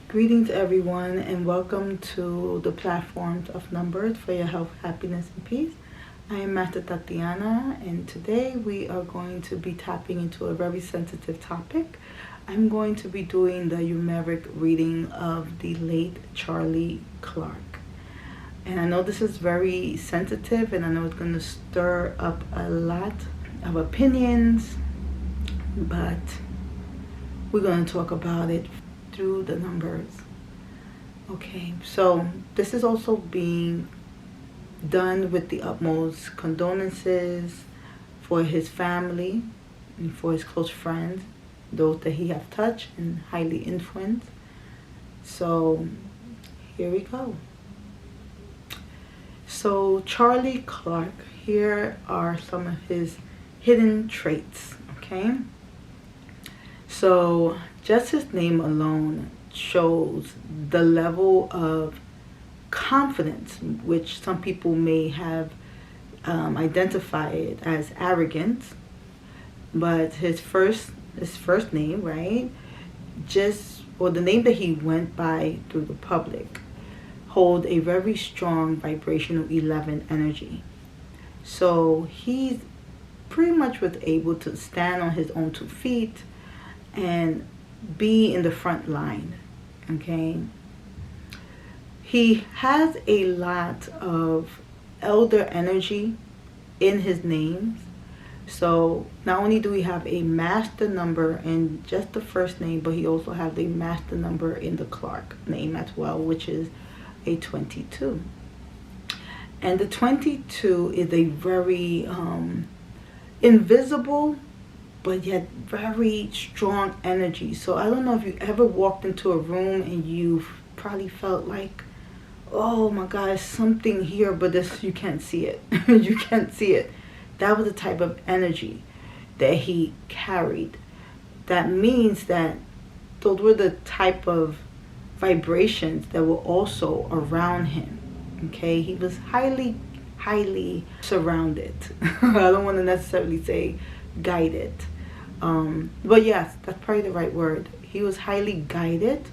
Greetings, everyone, and welcome to the platforms of numbers for your health, happiness, and peace. I am Master Tatiana, and today we are going to be tapping into a very sensitive topic. I'm going to be doing the numeric reading of the late Charlie Clark. And I know this is very sensitive, and I know it's going to stir up a lot of opinions, but we're going to talk about it through the numbers. Okay, so this is also being done with the utmost condolences for his family and for his close friends, those that he have touched and highly influenced. So here we go. So Charlie Clark, here are some of his hidden traits, okay? So just his name alone shows the level of confidence, which some people may have identified as arrogance, but his first name, right, or the name that he went by through the public, hold a very strong vibrational 11 energy. So he pretty much was able to stand on his own 2 feet and be in the front line, okay? He has a lot of elder energy in his names. So not only do we have a master number in just the first name, but he also has a master number in the Clark name as well, which is a 22. And the 22 is a very invisible but yet very strong energy. So I don't know if you ever walked into a room and you probably felt like, oh my gosh, something here, but you can't see it. You can't see it. That was the type of energy that he carried. That means that those were the type of vibrations that were also around him. Okay, he was highly surrounded. I don't want to necessarily say guided, but yes, that's probably the right word. He was highly guided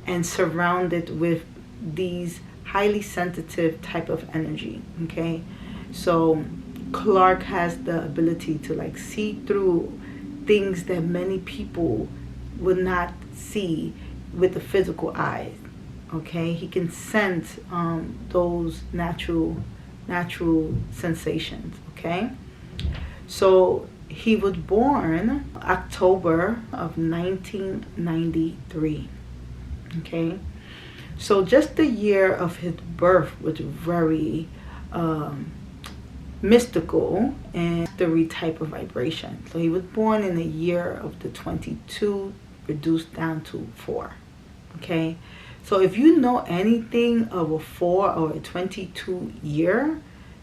and surrounded with these highly sensitive type of energy. Okay, so Clark has the ability to see through things that many people would not see with the physical eyes. Okay, he can sense those natural sensations. Okay, so he was born October of 1993. Okay, so just the year of his birth was very mystical and mystery type of vibration. So he was born in the year of the 22, reduced down to 4. Okay, so if you know anything of a 4 or a 22 year,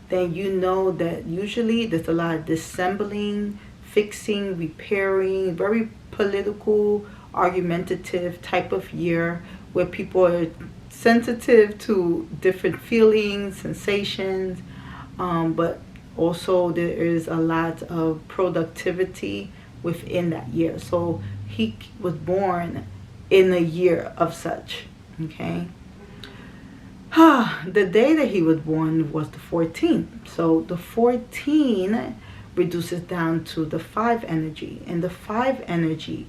then you know that usually there's a lot of dissembling, fixing, repairing, very political, argumentative type of year where people are sensitive to different feelings, sensations, but also there is a lot of productivity within that year. So he was born in a year of such, okay? The day that he was born was the 14th. So the 14 reduces down to the 5 energy. And the 5 energy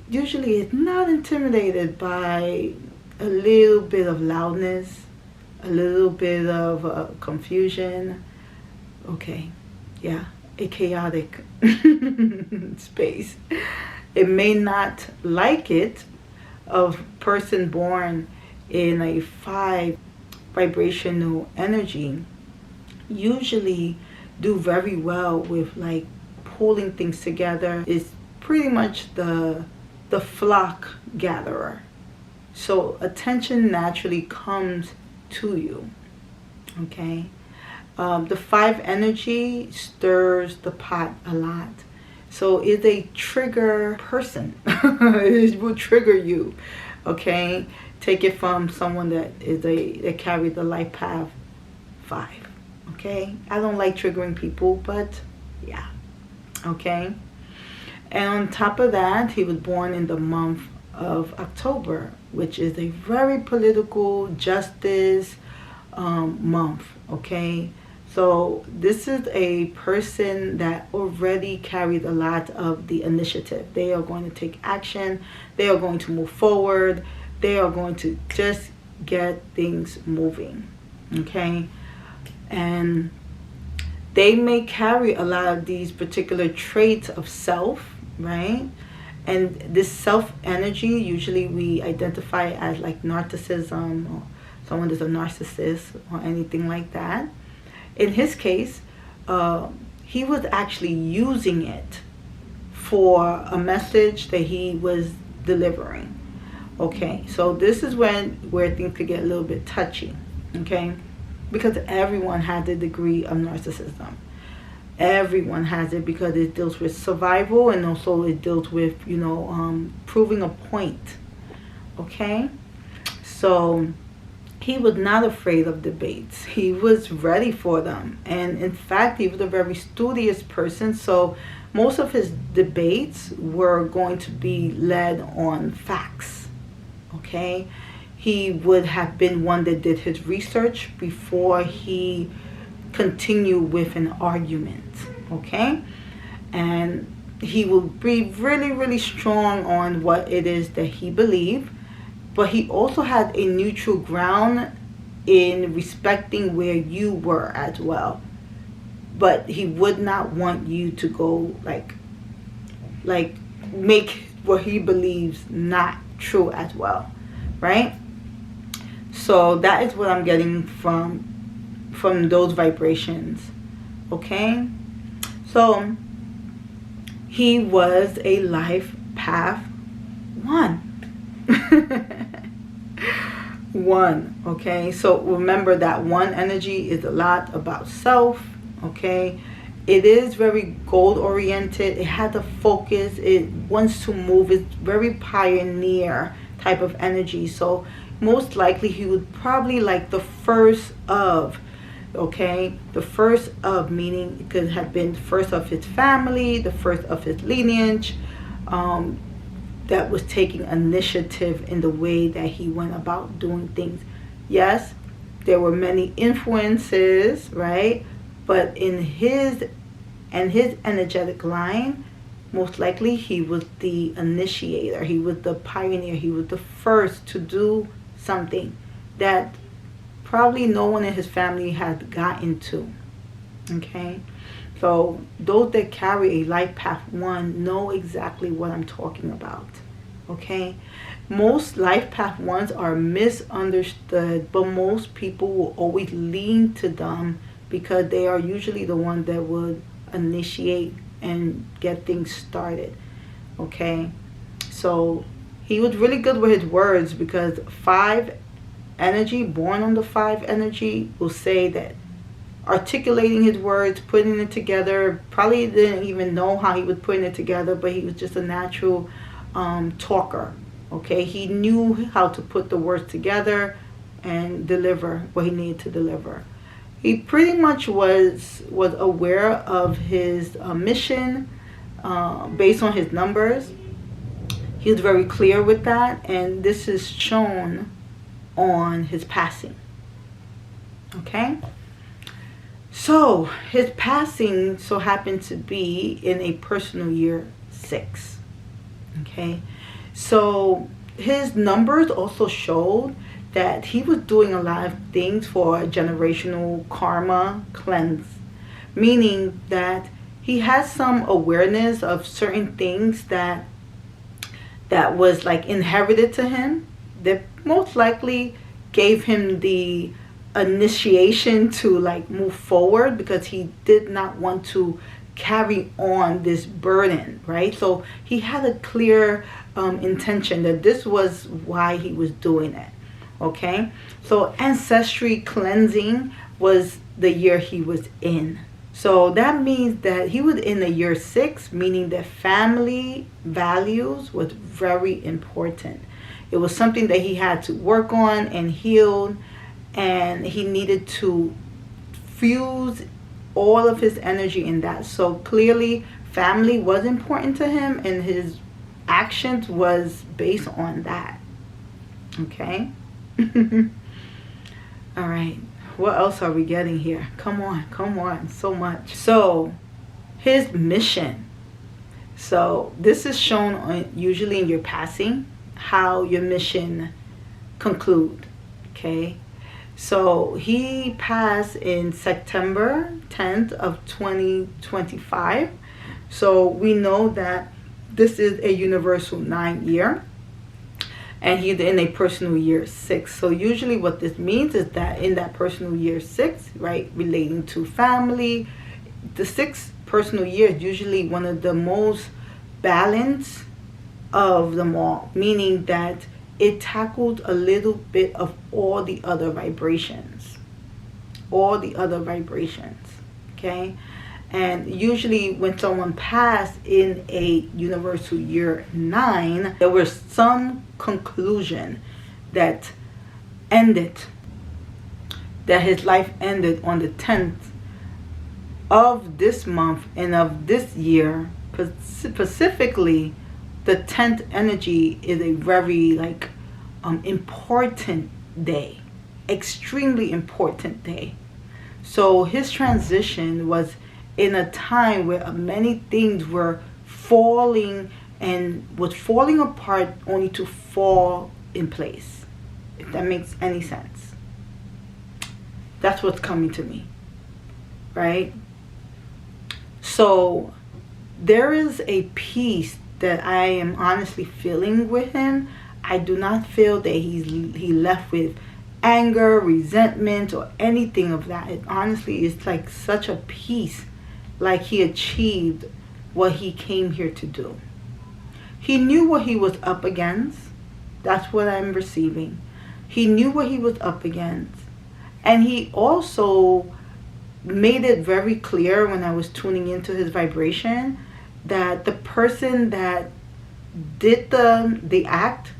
usually is not intimidated by a little bit of loudness, a little bit of confusion. Okay, yeah, a chaotic space. It may not like it of person born in a 5 vibrational energy usually do very well with pulling things together. Is pretty much the flock gatherer. So attention naturally comes to you. Okay, the 5 energy stirs the pot a lot. So it's a trigger person. It will trigger you. Okay, take it from someone that carries the life path 5. Okay, I don't like triggering people, but yeah. Okay, And on top of that, he was born in the month of October, which is a very political justice month, okay? So this is a person that already carried a lot of the initiative. They are going to take action. They are going to move forward. They are going to just get things moving, okay? And they may carry a lot of these particular traits of self, right? And this self energy, usually we identify as like narcissism, or someone that's a narcissist or anything like that. In his case, he was actually using it for a message that he was delivering. Okay, so this is where things could get a little bit touchy, okay? Because everyone has a degree of narcissism. Everyone has it because it deals with survival, and also it deals with, proving a point, okay? So he was not afraid of debates. He was ready for them. And in fact, he was a very studious person. So most of his debates were going to be led on facts. Okay? He would have been one that did his research before he continued with an argument. Okay? And he will be really, really strong on what it is that he believed. But he also had a neutral ground in respecting where you were as well. But he would not want you to go like make what he believes not true as well, right? So that is what I'm getting from those vibrations, okay? So he was a life path 1. 1, okay? So remember that 1 energy is a lot about self, okay? It is very goal oriented. It has a focus. It wants to move. It's very pioneer type of energy. So most likely he would probably like the first of, okay? The first of, meaning it could have been first of his family, the first of his lineage, that was taking initiative in the way that he went about doing things. Yes, there were many influences, right? But in his energetic line, most likely he was the initiator. He was the pioneer. He was the first to do something that probably no one in his family had gotten to. Okay? So those that carry a life path 1 know exactly what I'm talking about. Okay? Most life path 1s are misunderstood, but most people will always lean to them because they are usually the ones that would initiate and get things started. Okay? So he was really good with his words, because 5 energy, born on the 5 energy, will say that articulating his words, putting it together, probably didn't even know how he was putting it together, but he was just a natural talker. Okay, he knew how to put the words together and deliver what he needed to deliver. He pretty much was aware of his mission based on his numbers. He was very clear with that, and this is shown on his passing. Okay? So his passing so happened to be in a personal year 6. Okay, so his numbers also showed that he was doing a lot of things for a generational karma cleanse, meaning that he has some awareness of certain things that was like inherited to him, that most likely gave him the initiation to like move forward, because he did not want to carry on this burden, right? So he had a clear intention that this was why he was doing it. Okay, so ancestry cleansing was the year he was in. So that means that he was in the year 6, meaning that family values was very important. It was something that he had to work on and heal, and he needed to fuse all of his energy in that. So clearly family was important to him, and his actions was based on that. Okay. All right, what else are we getting here? Come on, so much. So his mission. So this is shown usually in your passing, how your mission conclude. Okay, so he passed in September 10th of 2025. So we know that this is a universal 9 year, and he's in a personal year 6. So usually what this means is that in that personal year 6, right, relating to family, the 6th personal year is usually one of the most balanced of them all, meaning that it tackled a little bit of all the other vibrations. Okay. And usually when someone passed in a universal year 9, there was some conclusion that ended, that his life ended on the 10th of this month and of this year. Specifically, the 10th energy is a very important day, extremely important day. So his transition was in a time where many things were falling and was falling apart only to fall in place, if that makes any sense. That's what's coming to me, right? So there is a peace that I am honestly feeling with him. I do not feel that he left with anger, resentment, or anything of that. It honestly is like such a peace, like he achieved what he came here to do. He knew what he was up against. That's what I'm receiving. He knew what he was up against. And he also made it very clear when I was tuning into his vibration that the person that did the act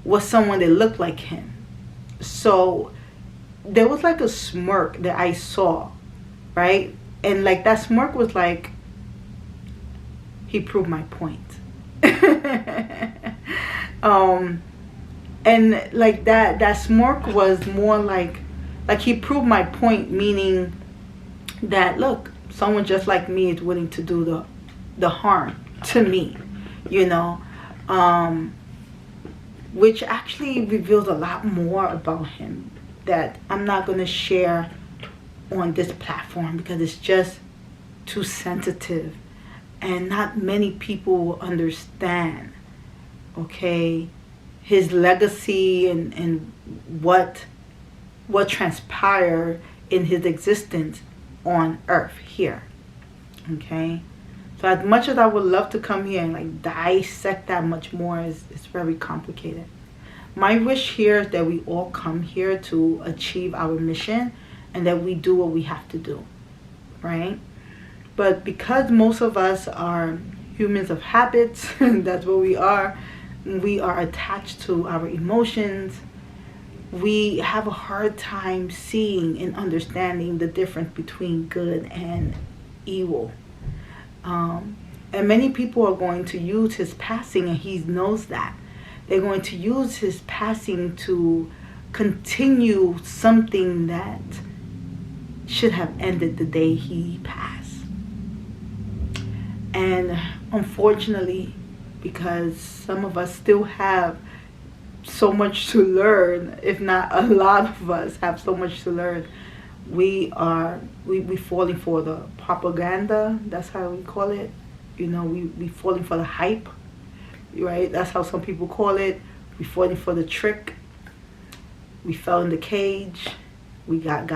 was someone that looked like him. So there was like a smirk that I saw, right? And like that smirk was like, he proved my point. And like that smirk was more like he proved my point, meaning that, look, someone just like me is willing to do the harm to me, which actually reveals a lot more about him that I'm not going to share on this platform because it's just too sensitive and not many people will understand, okay, his legacy and what transpired in his existence on earth here. Okay, so as much as I would love to come here and like dissect that much more, it's very complicated. My wish here is that we all come here to achieve our mission and that we do what we have to do, right? But because most of us are humans of habits, that's what we are attached to our emotions, we have a hard time seeing and understanding the difference between good and evil. And many people are going to use his passing, and he knows that. They're going to use his passing to continue something that should have ended the day he passed. And unfortunately, because some of us still have so much to learn, if not a lot of us have so much to learn, we falling for the propaganda. That's how we call it. We falling for the hype, right? That's how some people call it. We falling for the trick. We fell in the cage. We got.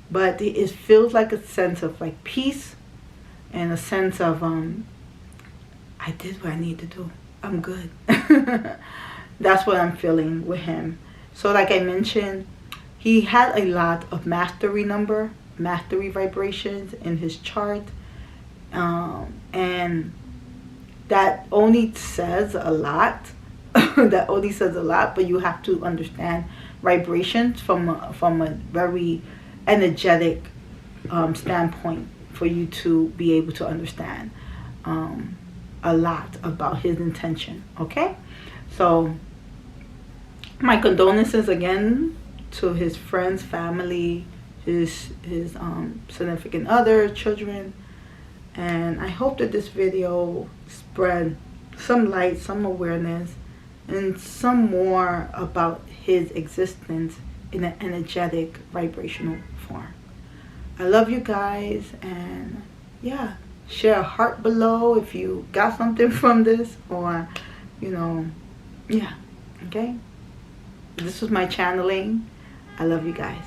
But it feels like a sense of like peace and a sense of I did what I need to do. I'm good. That's what I'm feeling with him. So like I mentioned, he had a lot of mastery vibrations in his chart. And that only says a lot. That only says a lot, but you have to understand vibrations from a very energetic standpoint for you to be able to understand. a lot about his intention. Okay, so my condolences again to his friends, family, his significant other, children, and I hope that this video spread some light, some awareness, and some more about his existence in an energetic, vibrational form. I love you guys, and yeah, share a heart below if you got something from this, or yeah, okay. This was my channeling. I love you guys.